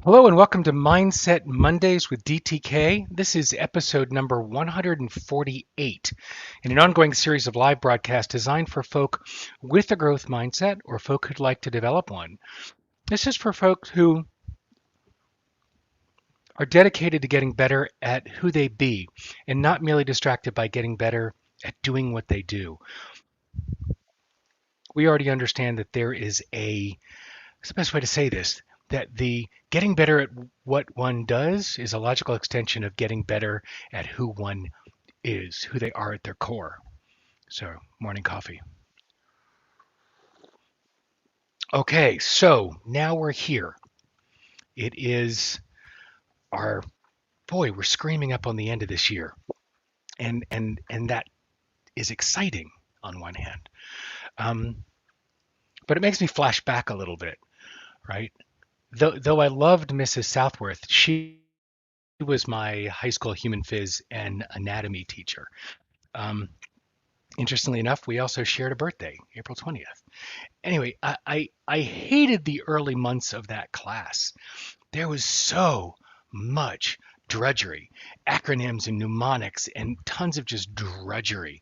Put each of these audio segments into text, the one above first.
Hello and welcome to Mindset Mondays with DTK. This is episode number 148 in an ongoing series of live broadcasts designed for folk with a growth mindset or folk who'd like to develop one. This is for folks who are dedicated to getting better at who they be and not merely distracted by getting better at doing what they do. We already understand that what's the best way to say this? That the getting better at what one does is a logical extension of getting better at who one is, who they are at their core. So, morning coffee. Okay, so now we're here. It is our we're screaming up on the end of this year. And that is exciting on one hand. But it makes me flash back a little bit, right? Though I loved Mrs. Southworth, she was my high school human phys and anatomy teacher. Um, Interestingly enough, we also shared a birthday, April 20th. Anyway, I hated the early months of that class. There was so much drudgery, acronyms and mnemonics, and tons of just drudgery.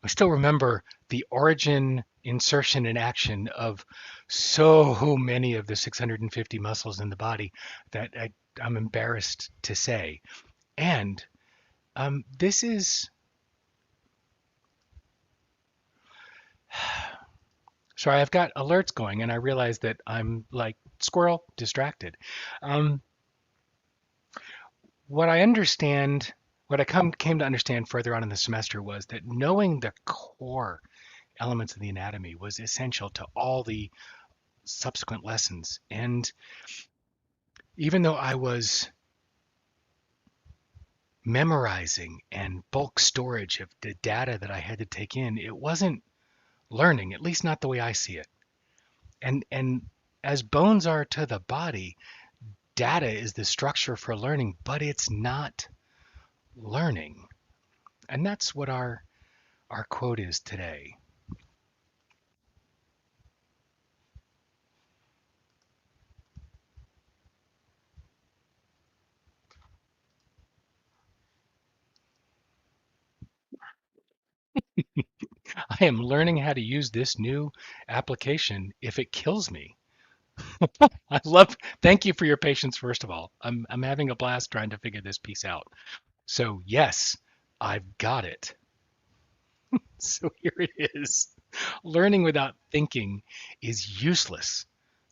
I still remember the origin, insertion, and action of so many of the 650 muscles in the body that I'm embarrassed to say. And this is, sorry, I've got alerts going and I realize that I'm like squirrel distracted. Um, what I understand, what came to understand further on in the semester was that knowing the core elements of the anatomy was essential to all the subsequent lessons. And even though I was memorizing and bulk storage of the data that I had to take in, it wasn't learning, at least not the way I see it. And as bones are to the body, data is the structure for learning, but it's not learning. And that's what our quote is today. I am learning how to use this new application if it kills me. Thank you for your patience, first of all. I'm having a blast trying to figure this piece out. So, yes, I've got it. So, here it is. Learning without thinking is useless,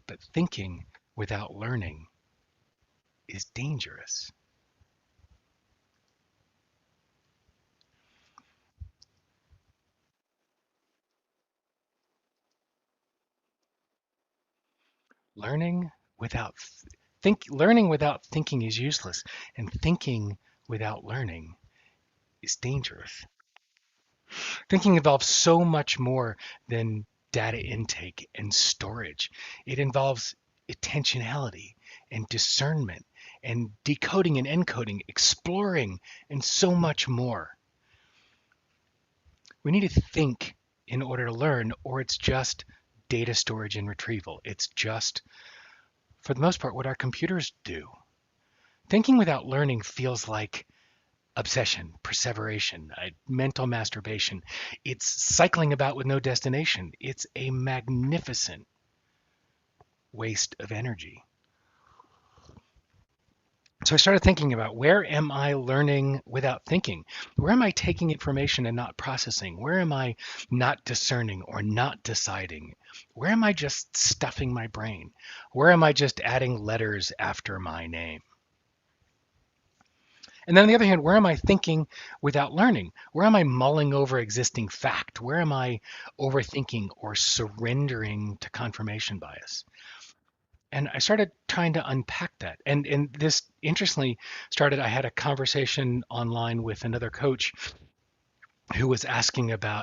but thinking without learning is dangerous. Learning without learning without thinking is useless, and thinking without learning is dangerous. Thinking involves so much more than data intake and storage. It involves intentionality and discernment and decoding and encoding, exploring, and so much more. We need to think in order to learn, or it's just data storage and retrieval. It's just, for the most part, what our computers do. Thinking without learning feels like obsession, perseveration, mental masturbation. It's cycling about with no destination. It's a magnificent waste of energy. So I started thinking about, where am I learning without thinking? Where am I taking information and not processing? Where am I not discerning or not deciding? Where am I just stuffing my brain? Where am I just adding letters after my name? And then on the other hand, where am I thinking without learning? Where am I mulling over existing fact? Where am I overthinking or surrendering to confirmation bias? And I started trying to unpack that. And this interestingly started, I had a conversation online with another coach who was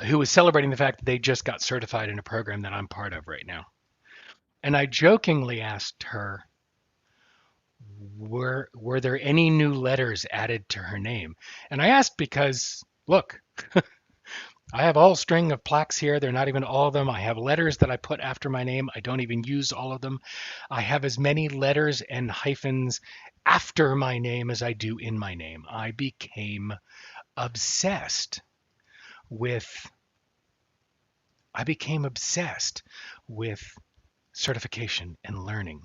who was celebrating the fact that they just got certified in a program that I'm part of right now. And I jokingly asked her, were there any new letters added to her name? And I asked because, look, I have a whole string of plaques here. They're not even all of them. I have letters that I put after my name. I don't even use all of them. I have as many letters and hyphens after my name as I do in my name. I became obsessed with I became obsessed with certification and learning.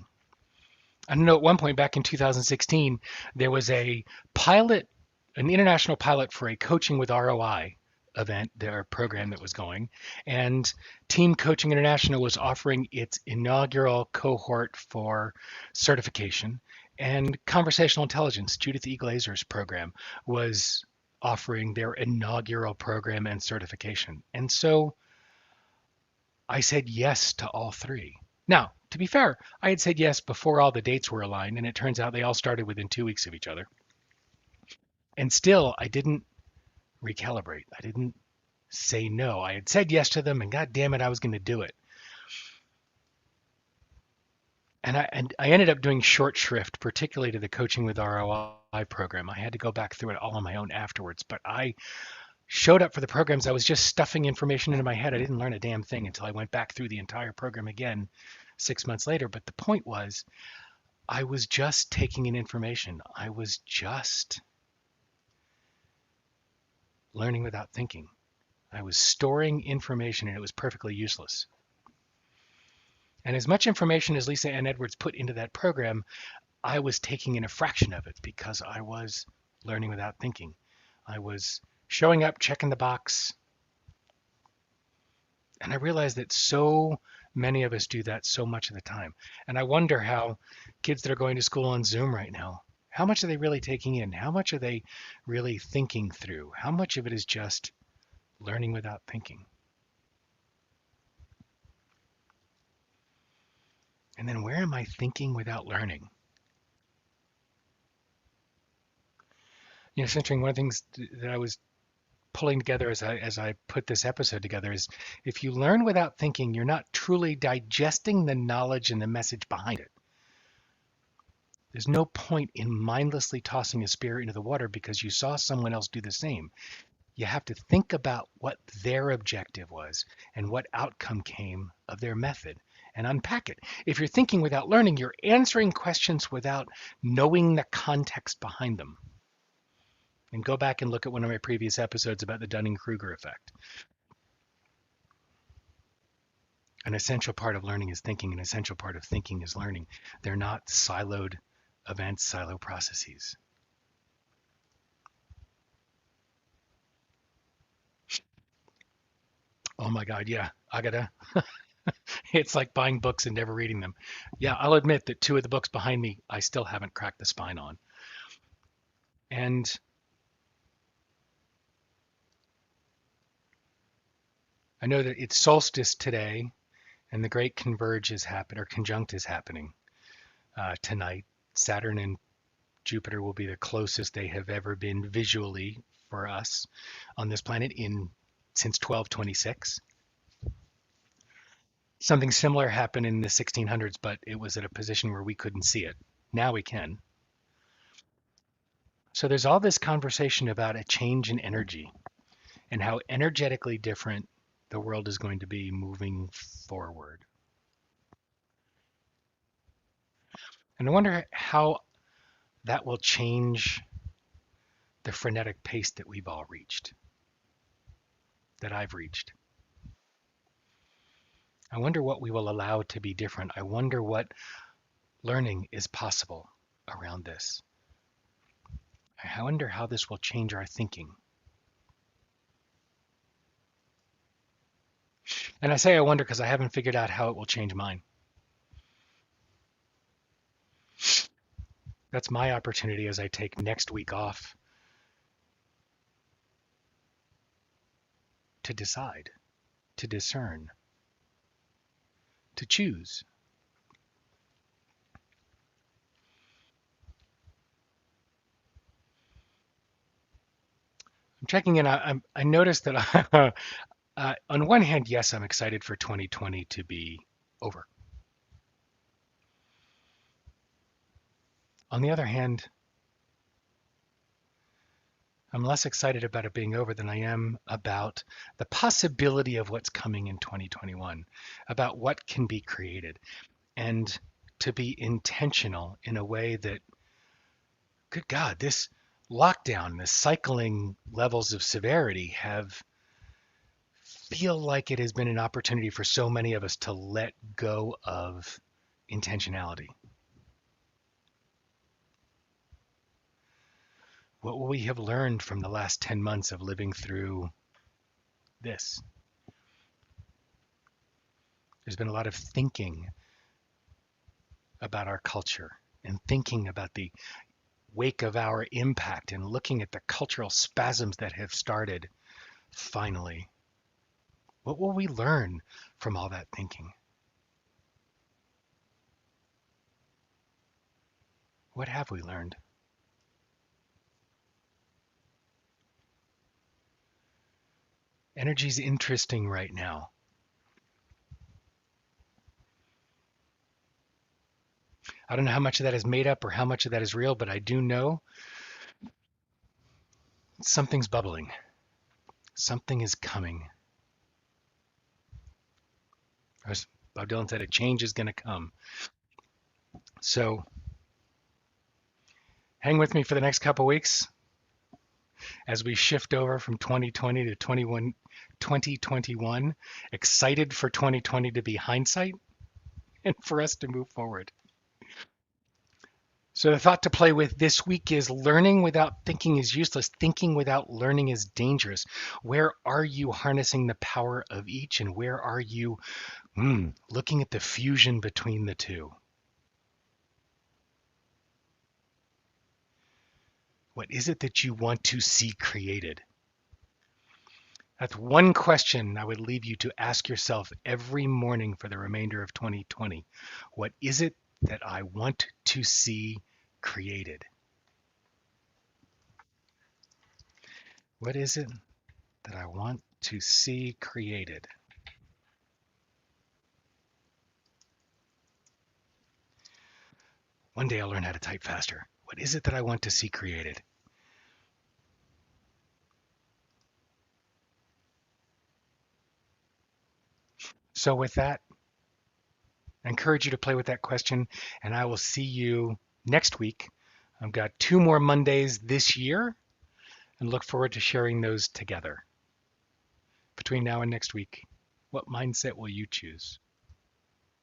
I know at one point back in 2016, there was a pilot, an international pilot for a coaching with ROI event, their program that was going, and Team Coaching International was offering its inaugural cohort for certification, and Conversational Intelligence, Judith E. Glazer's program, was offering their inaugural program and certification. And so I said yes to all three. Now, to be fair, I had said yes before all the dates were aligned, and it turns out they all started within 2 weeks of each other. And still, I didn't recalibrate. I didn't say no. I had said yes to them, and God damn it, I was going to do it. And I ended up doing short shrift, particularly to the Coaching with ROI program. I had to go back through it all on my own afterwards, but I showed up for the programs. I was just stuffing information into my head. I didn't learn a damn thing until I went back through the entire program again 6 months later. But the point was, I was just taking in information. I was just learning without thinking. I was storing information and it was perfectly useless. And as much information as Lisa Ann Edwards put into that program, I was taking in a fraction of it because I was learning without thinking. I was showing up, checking the box. And I realized that so many of us do that so much of the time. And I wonder how kids that are going to school on Zoom right now, how much are they really taking in? How much are they really thinking through? How much of it is just learning without thinking? And then where am I thinking without learning? It's interesting. One of the things that I was pulling together as I put this episode together is if you learn without thinking, you're not truly digesting the knowledge and the message behind it. There's no point in mindlessly tossing a spear into the water because you saw someone else do the same. You have to think about what their objective was and what outcome came of their method and unpack it. If you're thinking without learning, you're answering questions without knowing the context behind them. And go back and look at one of my previous episodes about the Dunning-Kruger effect. An essential part of learning is thinking. An essential part of thinking is learning. They're not siloed events, silo processes. Oh my God, yeah, I gotta. It's like buying books and never reading them. Yeah, I'll admit that two of the books behind me, I still haven't cracked the spine on. And I know that it's solstice today, and the Great Converge is happening, or conjunct is happening tonight. Saturn and Jupiter will be the closest they have ever been visually for us on this planet in since 1226. Something similar happened in the 1600s, but it was at a position where we couldn't see it. Now we can. So there's all this conversation about a change in energy and how energetically different the world is going to be moving forward. And I wonder how that will change the frenetic pace that we've all reached, that I've reached. I wonder what we will allow to be different. I wonder what learning is possible around this. I wonder how this will change our thinking. And I say I wonder because I haven't figured out how it will change mine. That's my opportunity as I take next week off to decide, to discern, to choose. I'm checking in. I noticed that on one hand, yes, I'm excited for 2020 to be over. On the other hand, I'm less excited about it being over than I am about the possibility of what's coming in 2021, about what can be created, and to be intentional in a way that, good God, this lockdown, the cycling levels of severity have feel like it has been an opportunity for so many of us to let go of intentionality. What will we have learned from the last 10 months of living through this? There's been a lot of thinking about our culture and thinking about the wake of our impact and looking at the cultural spasms that have started finally. What will we learn from all that thinking? What have we learned? Energy's interesting right now. I don't know how much of that is made up or how much of that is real, but I do know something's bubbling. Something is coming. As Bob Dylan said, a change is going to come. So hang with me for the next couple weeks as we shift over from 2020 to 2021. Excited for 2020 to be hindsight and for us to move forward. So the thought to play with this week is learning without thinking is useless. Thinking without learning is dangerous. Where are you harnessing the power of each, and where are you looking at the fusion between the two? What is it that you want to see created? That's one question I would leave you to ask yourself every morning for the remainder of 2020. What is it that I want to see created? What is it that I want to see created? One day I'll learn how to type faster. What is it that I want to see created? So with that, I encourage you to play with that question, and I will see you next week. I've got 2 more Mondays this year and look forward to sharing those together. Between now and next week, what mindset will you choose?